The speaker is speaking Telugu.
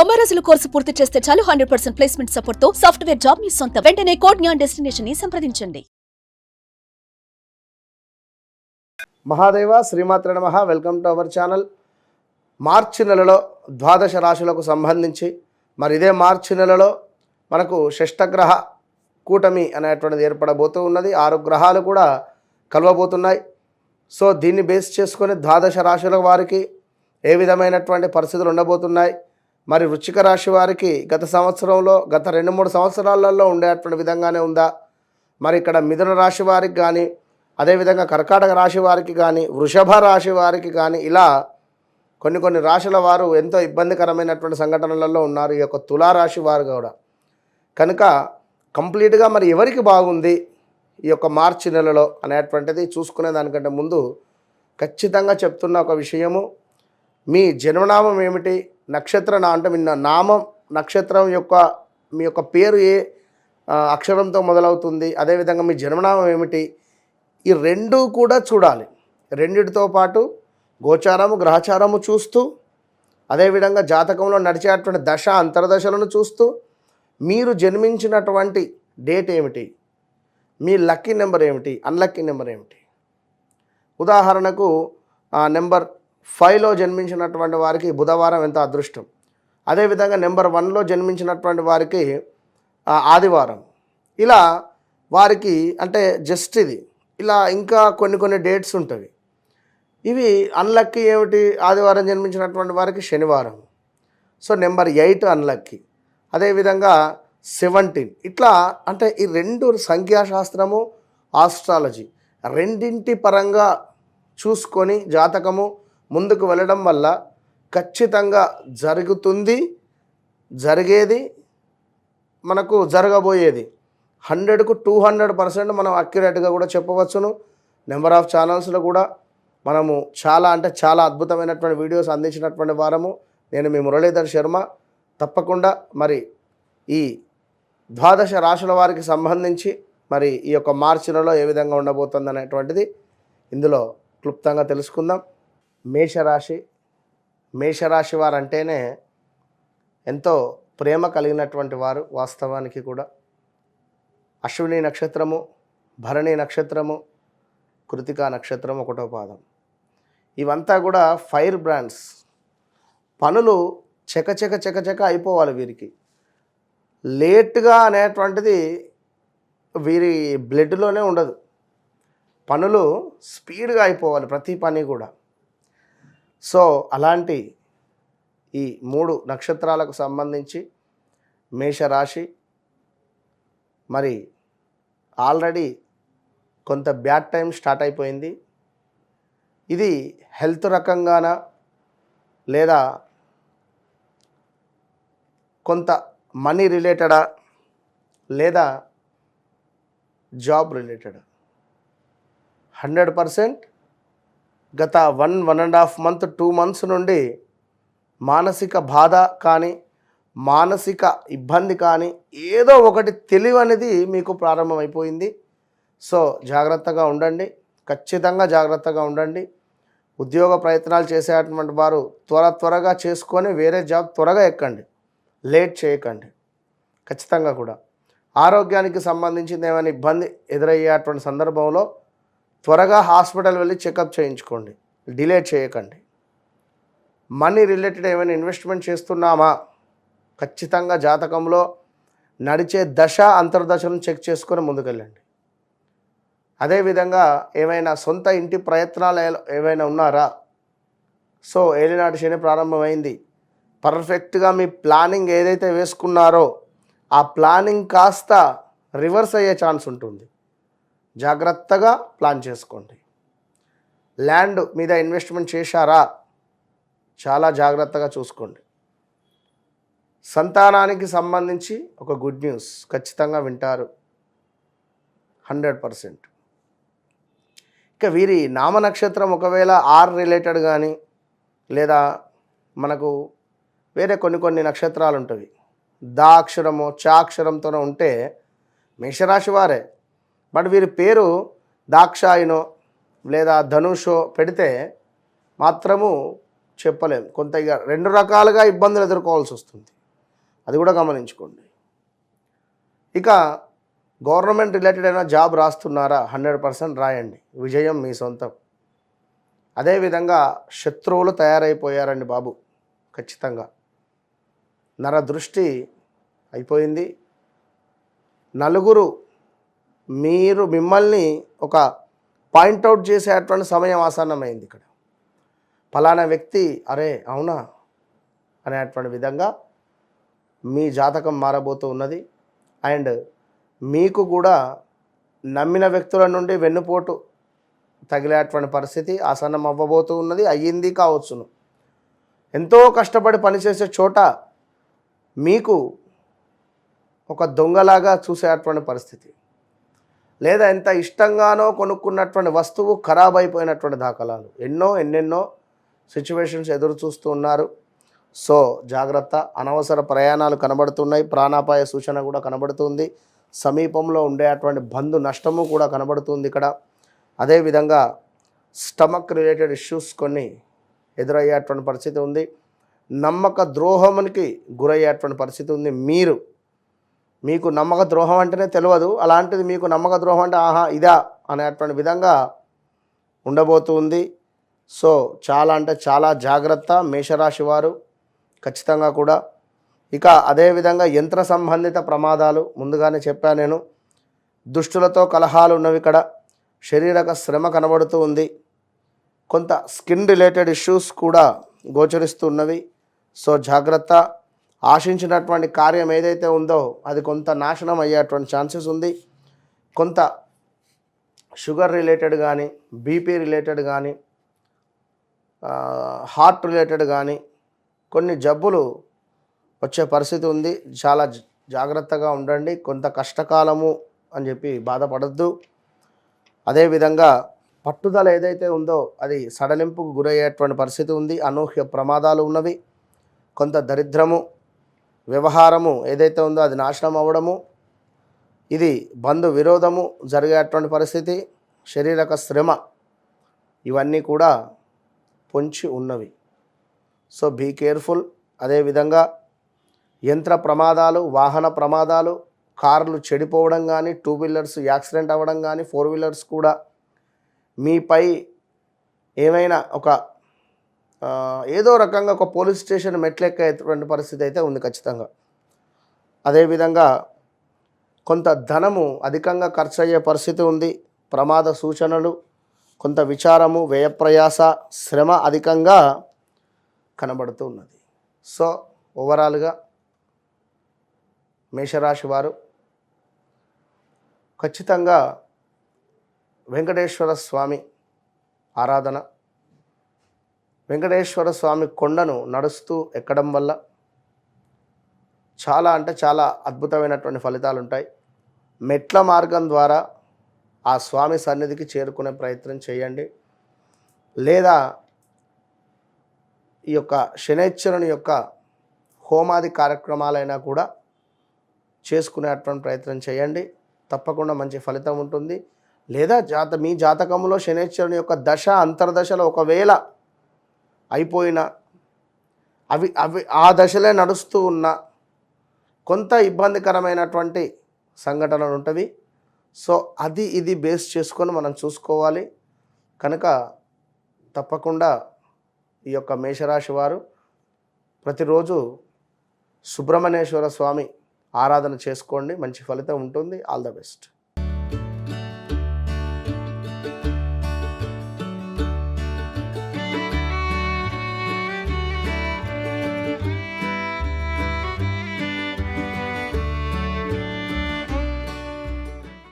90 రోజుల కోర్సు పూర్తి చేస్తే చాలు 100% ప్లేస్మెంట్ సపోర్ట్ తో సాఫ్ట్వేర్ జాబ్ మీ సొంతం. వెంటనే కోడ్ జ్ఞాన్ డెస్టినేషన్ ని సంప్రదించండి. మహాదేవ శ్రీమాత్ర నమః. Welcome to our channel. మార్చి నెలలో ద్వాదశ రాశులకు సంబంధించి మరి ఇదే మార్చి నెలలో మనకు షష్టగ్రహ కూటమి అనేటువంటిది ఏర్పడబోతూ ఉన్నది. 6 గ్రహాలు కూడా కలవబోతున్నాయి. సో దీన్ని బేస్ చేసుకొని ద్వాదశ రాశుల వారికి ఏ విధమైనటువంటి పరిస్థితులు ఉండబోతున్నాయి, మరి వృశ్చిక రాశి వారికి గత సంవత్సరంలో గత 2-3 సంవత్సరాలలో ఉండేటువంటి విధంగానే ఉందా, మరి ఇక్కడ మిథున రాశి వారికి కానీ, అదేవిధంగా కర్కాటక రాశి వారికి కానీ, వృషభ రాశి వారికి కానీ, ఇలా కొన్ని రాశుల వారు ఎంతో ఇబ్బందికరమైనటువంటి సంఘటనలలో ఉన్నారు. ఈ యొక్క తులారాశి వారు కూడా కనుక కంప్లీట్గా మరి ఎవరికి బాగుంది ఈ యొక్క మార్చి నెలలో అనేటువంటిది చూసుకునే దానికంటే ముందు ఖచ్చితంగా చెప్తున్న ఒక విషయము, మీ జన్మనామం ఏమిటి, నక్షత్ర అంటే మీ నామం నక్షత్రం యొక్క మీ యొక్క పేరు ఏ అక్షరంతో మొదలవుతుంది, అదేవిధంగా మీ జన్మనామం ఏమిటి, ఈ రెండు కూడా చూడాలి. రెండిటితో పాటు గోచారము గ్రహచారము చూస్తూ, అదేవిధంగా జాతకంలో నడిచేటువంటి దశ అంతర్దశలను చూస్తూ, మీరు జన్మించినటువంటి డేట్ ఏమిటి, మీ లక్కీ నెంబర్ ఏమిటి, అన్లక్కీ నెంబర్ ఏమిటి. ఉదాహరణకు నెంబర్ 5లో జన్మించినటువంటి వారికి బుధవారం ఎంత అదృష్టం, అదేవిధంగా నెంబర్ 1లో జన్మించినటువంటి వారికి ఆదివారం. ఇలా వారికి అంటే జస్ట్ ఇది ఇలా ఇంకా కొన్ని డేట్స్ ఉంటాయి. ఇవి అన్లక్కీ ఏమిటి, ఆదివారం జన్మించినటువంటి వారికి శనివారం. సో నెంబర్ 8 అన్లక్కీ, అదేవిధంగా 17. ఇట్లా అంటే ఈ రెండు సంఖ్యాశాస్త్రము ఆస్ట్రాలజీ రెండింటి పరంగా చూసుకొని జాతకము ముందుకు వెళ్ళడం వల్ల ఖచ్చితంగా జరుగుతుంది, జరిగేది, మనకు జరగబోయేది 100కు 200% మనం అక్యురేట్గా కూడా చెప్పవచ్చును. నెంబర్ ఆఫ్ ఛానల్స్లో కూడా మనము చాలా అంటే చాలా అద్భుతమైనటువంటి వీడియోస్ అందించినటువంటి వారము. నేను మీ మురళీధర్ శర్మ. తప్పకుండా మరి ఈ ద్వాదశ రాశుల వారికి సంబంధించి మరి ఈ యొక్క మార్చి నెలలో ఏ విధంగా ఉండబోతుంది అనేటువంటిది ఇందులో క్లుప్తంగా తెలుసుకుందాం. మేషరాశి వారు అంటేనే ఎంతో ప్రేమ కలిగినటువంటి వారు. వాస్తవానికి కూడా అశ్విని నక్షత్రము, భరణి నక్షత్రము, కృతికా నక్షత్రం 1వ పాదం, ఇవంతా కూడా ఫైర్ బ్రాండ్స్. పనులు చకచక అయిపోవాలి వీరికి. లేట్గా అనేటువంటిది వీరి బ్లడ్లోనే ఉండదు. పనులు స్పీడ్గా అయిపోవాలి, ప్రతి పని కూడా. సో అలాంటి ఈ 3 నక్షత్రాలకు సంబంధించి మేషరాశి మరి ఆల్రెడీ కొంత బ్యాడ్ టైం స్టార్ట్ అయిపోయింది. ఇది హెల్త్ రకంగానా లేదా కొంత మనీ రిలేటెడా లేదా జాబ్ రిలేటెడా, 100% గత 1.5 month 2 months నుండి మానసిక బాధ కానీ మానసిక ఇబ్బంది కానీ ఏదో ఒకటి తెలియనిది మీకు ప్రారంభమైపోయింది. సో జాగ్రత్తగా ఉండండి, ఖచ్చితంగా జాగ్రత్తగా ఉండండి. ఉద్యోగ ప్రయత్నాలు చేసేటువంటి వారు త్వరగా చేసుకొని వేరే జాబ్ త్వరగా ఎక్కండి, లేట్ చేయకండి. ఖచ్చితంగా కూడా ఆరోగ్యానికి సంబంధించింది ఏమైనా ఇబ్బంది ఎదురయ్యేటువంటి సందర్భంలో త్వరగా హాస్పిటల్ వెళ్ళి చెకప్ చేయించుకోండి, డిలే చేయకండి. మనీ రిలేటెడ్ ఏమైనా ఇన్వెస్ట్మెంట్ చేస్తున్నామా, ఖచ్చితంగా జాతకంలో నడిచే దశ అంతర్దశలను చెక్ చేసుకొని ముందుకెళ్ళండి. అదేవిధంగా ఏమైనా సొంత ఇంటి ప్రయత్నాలు ఏమైనా ఉన్నారా, సో ఏలినాటి శని ప్రారంభమైంది. పర్ఫెక్ట్గా మీ ప్లానింగ్ ఏదైతే వేసుకున్నారో ఆ ప్లానింగ్ కాస్త రివర్స్ అయ్యే ఛాన్స్ ఉంటుంది. జాగ్రత్తగా ప్లాన్ చేసుకోండి. ల్యాండ్ మీద ఇన్వెస్ట్మెంట్ చేశారా, చాలా జాగ్రత్తగా చూసుకోండి. సంతానానికి సంబంధించి ఒక గుడ్ న్యూస్ ఖచ్చితంగా వింటారు, 100%. ఇక వీరి నామ నక్షత్రం ఒకవేళ ఆర్ రిలేటెడ్ కానీ లేదా మనకు వేరే కొన్ని నక్షత్రాలు ఉంటాయి, దా అక్షరమో చా అక్షరంతోనో ఉంటే మేషరాశి వారే. బట్ వీరి పేరు దాక్షాయినో లేదా ధనుషో పెడితే మాత్రము చెప్పలేం. కొంత ఇక 2 రకాలుగా ఇబ్బందులు ఎదుర్కోవాల్సి వస్తుంది. అది కూడా గమనించుకోండి. ఇక గవర్నమెంట్ రిలేటెడ్ అయినా జాబ్ రాస్తున్నారా? 100% రాయండి, విజయం మీ సొంతం. అదేవిధంగా శత్రువులు తయారైపోయారండి బాబు, ఖచ్చితంగా. నరదృష్టి అయిపోయింది. నలుగురు మిమ్మల్ని ఒక పాయింట్అవుట్ చేసేటువంటి సమయం ఆసన్నమైంది. ఇక్కడ ఫలానా వ్యక్తి అరే అవునా అనేటువంటి విధంగా మీ జాతకం మారబోతూ ఉన్నది. అండ్ మీకు కూడా నమ్మిన వ్యక్తుల నుండి వెన్నుపోటు తగిలేటువంటి పరిస్థితి ఆసన్నం అవ్వబోతూ ఉన్నది. అయ్యింది కావచ్చును. ఎంతో కష్టపడి పనిచేసే చోట మీకు ఒక దొంగలాగా చూసేటువంటి పరిస్థితి, లేదా ఎంత ఇష్టంగానో కొనుక్కున్నటువంటి వస్తువు ఖరాబ్ అయిపోయినటువంటి దాఖలాలు ఎన్నెన్నో సిచ్యువేషన్స్ ఎదురు చూస్తూ ఉన్నారు. సో జాగ్రత్త. అనవసర ప్రయాణాలు కనబడుతున్నాయి. ప్రాణాపాయ సూచన కూడా కనబడుతుంది. సమీపంలో ఉండేటువంటి బంధు నష్టము కూడా కనబడుతుంది ఇక్కడ. అదేవిధంగా స్టమక్ రిలేటెడ్ ఇష్యూస్ కొన్ని ఎదురయ్యేటువంటి పరిస్థితి ఉంది. నమ్మక ద్రోహానికి గురయ్యేటువంటి పరిస్థితి ఉంది. మీకు నమ్మక ద్రోహం అంటేనే తెలియదు, అలాంటిది మీకు నమ్మక ద్రోహం అంటే ఆహా ఇదా అనేటువంటి విధంగా ఉండబోతుంది. సో చాలా అంటే చాలా జాగ్రత్త మేషరాశి వారు, ఖచ్చితంగా కూడా. ఇక అదేవిధంగా యంత్ర సంబంధిత ప్రమాదాలు ముందుగానే చెప్పాను నేను. దుష్టులతో కలహాలు ఉన్నవి ఇక్కడ. శారీరక శ్రమ కనబడుతూ ఉంది. కొంత స్కిన్ రిలేటెడ్ ఇష్యూస్ కూడా గోచరిస్తున్నవి. సో జాగ్రత్త. ఆశించినటువంటి కార్యం ఏదైతే ఉందో అది కొంత నాశనం అయ్యేటువంటి ఛాన్సెస్ ఉంది. కొంత షుగర్ రిలేటెడ్ కానీ, బీపీ రిలేటెడ్ కానీ, హార్ట్ రిలేటెడ్ కానీ కొన్ని జబ్బులు వచ్చే పరిస్థితి ఉంది. చాలా జాగ్రత్తగా ఉండండి. కొంత కష్టకాలము అని చెప్పి బాధపడద్దు. అదేవిధంగా పట్టుదల ఏదైతే ఉందో అది సడలింపుకు గురయ్యేటువంటి పరిస్థితి ఉంది. అనూహ్య ప్రమాదాలు ఉన్నవి. కొంత దరిద్రము, వ్యవహారము ఏదైతే ఉందో అది నాశనం అవ్వడము, ఇది బంధు విరోధము జరిగేటువంటి పరిస్థితి, శారీరక శ్రమ, ఇవన్నీ కూడా పొంచి ఉన్నవి. So be careful. అదేవిధంగా యంత్ర ప్రమాదాలు, వాహన ప్రమాదాలు, కార్లు చెడిపోవడం కానీ, 2 వీలర్స్ యాక్సిడెంట్ అవ్వడం కానీ, 4 వీలర్స్ కూడా మీపై ఏమైనా ఒక ఏదో రకంగా ఒక పోలీస్ స్టేషన్ మెట్లెక్కేటువంటి పరిస్థితి అయితే ఉంది ఖచ్చితంగా. అదేవిధంగా కొంత ధనము అధికంగా ఖర్చు అయ్యే పరిస్థితి ఉంది. ప్రమాద సూచనలు, కొంత విచారము, వ్యయప్రయాస, శ్రమ అధికంగా కనబడుతూ ఉన్నది. సో ఓవరాల్గా మేషరాశి వారు ఖచ్చితంగా వెంకటేశ్వర స్వామి ఆరాధన, వెంకటేశ్వర స్వామి కొండను నడుస్తూ ఎక్కడం వల్ల చాలా అంటే చాలా అద్భుతమైనటువంటి ఫలితాలు ఉంటాయి. మెట్ల మార్గం ద్వారా ఆ స్వామి సన్నిధికి చేరుకునే ప్రయత్నం చేయండి. లేదా ఈ యొక్క శనైశ్వరుని యొక్క హోమాది కార్యక్రమాలైనా కూడా చేసుకునేటువంటి ప్రయత్నం చేయండి. తప్పకుండా మంచి ఫలితం ఉంటుంది. లేదా మీ జాతకంలో శనైశ్వరుని యొక్క దశ అంతర్దశలో ఒకవేళ అయిపోయినా అవి ఆ దశలే నడుస్తూ ఉన్న కొంత ఇబ్బందికరమైనటువంటి సంఘటనలు ఉంటవి. సో ఇది బేస్ చేసుకొని మనం చూసుకోవాలి. కనుక తప్పకుండా ఈ యొక్క మేషరాశి వారు ప్రతిరోజు సుబ్రహ్మణ్యేశ్వర స్వామి ఆరాధన చేసుకోండి. మంచి ఫలితం ఉంటుంది. All the best.